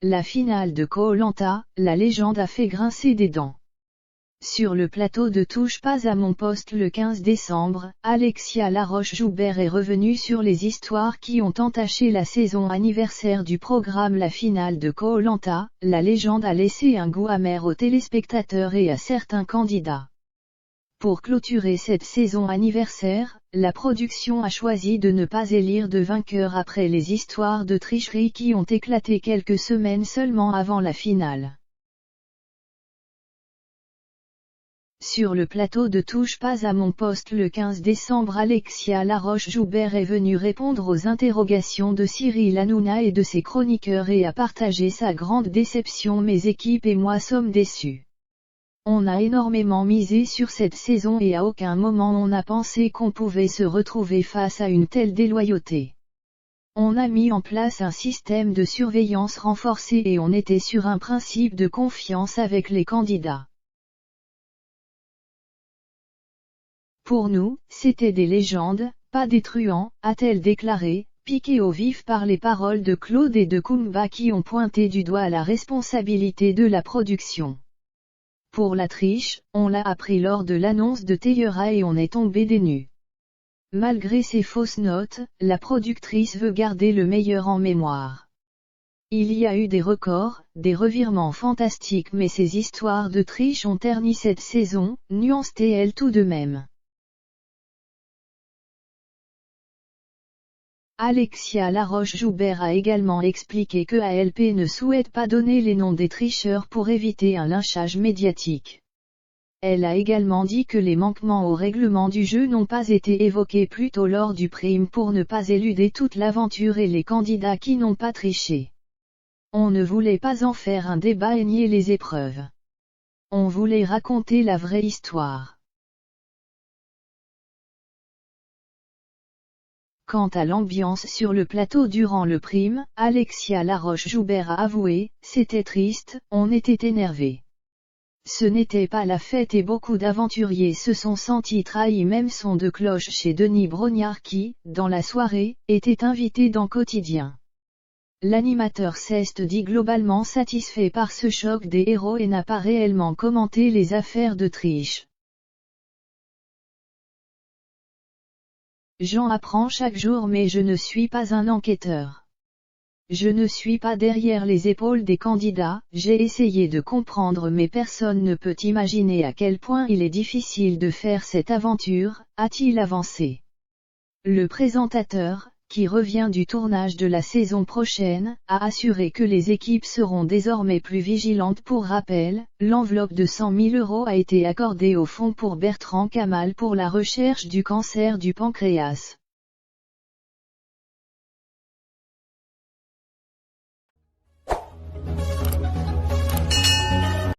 la finale de Koh-Lanta, la légende a fait grincer des dents. Sur le plateau de Touche pas à mon poste le 15 décembre, Alexia Laroche-Joubert est revenue sur les histoires qui ont entaché la saison anniversaire du programme. La finale de Koh-Lanta, la légende a laissé un goût amer aux téléspectateurs et à certains candidats. Pour clôturer cette saison anniversaire, la production a choisi de ne pas élire de vainqueur après les histoires de tricherie qui ont éclaté quelques semaines seulement avant la finale. Sur le plateau de Touche pas à mon poste le 15 décembre, Alexia Laroche-Joubert est venue répondre aux interrogations de Cyril Hanouna et de ses chroniqueurs et a partagé sa grande déception. Mes équipes et moi sommes déçus. On a énormément misé sur cette saison et à aucun moment on n'a pensé qu'on pouvait se retrouver face à une telle déloyauté. On a mis en place un système de surveillance renforcé et on était sur un principe de confiance avec les candidats. Pour nous, c'était des légendes, pas des truands, a-t-elle déclaré, piquée au vif par les paroles de Claude et de Koumba qui ont pointé du doigt la responsabilité de la production. Pour la triche, on l'a appris lors de l'annonce de Teyera et on est tombé des nues. Malgré ces fausses notes, la productrice veut garder le meilleur en mémoire. Il y a eu des records, des revirements fantastiques, mais ces histoires de triche ont terni cette saison, nuance-t-elle tout de même. Alexia Laroche-Joubert a également expliqué que ALP ne souhaite pas donner les noms des tricheurs pour éviter un lynchage médiatique. Elle a également dit que les manquements au règlement du jeu n'ont pas été évoqués plus tôt lors du prime pour ne pas éluder toute l'aventure et les candidats qui n'ont pas triché. On ne voulait pas en faire un débat et nier les épreuves. On voulait raconter la vraie histoire. Quant à l'ambiance sur le plateau durant le prime, Alexia Laroche-Joubert a avoué, c'était triste, on était énervés. Ce n'était pas la fête et beaucoup d'aventuriers se sont sentis trahis. Même son de cloche chez Denis Brognard qui, dans la soirée, était invité dans Quotidien. L'animateur s'est dit globalement satisfait par ce choc des héros et n'a pas réellement commenté les affaires de triche. J'en apprends chaque jour mais je ne suis pas un enquêteur. Je ne suis pas derrière les épaules des candidats, j'ai essayé de comprendre mais personne ne peut imaginer à quel point il est difficile de faire cette aventure, a-t-il avancé. Le présentateur, qui revient du tournage de la saison prochaine, a assuré que les équipes seront désormais plus vigilantes. Pour rappel, l'enveloppe de 100 000 € a été accordée au Fonds pour Bertrand Kamal pour la recherche du cancer du pancréas.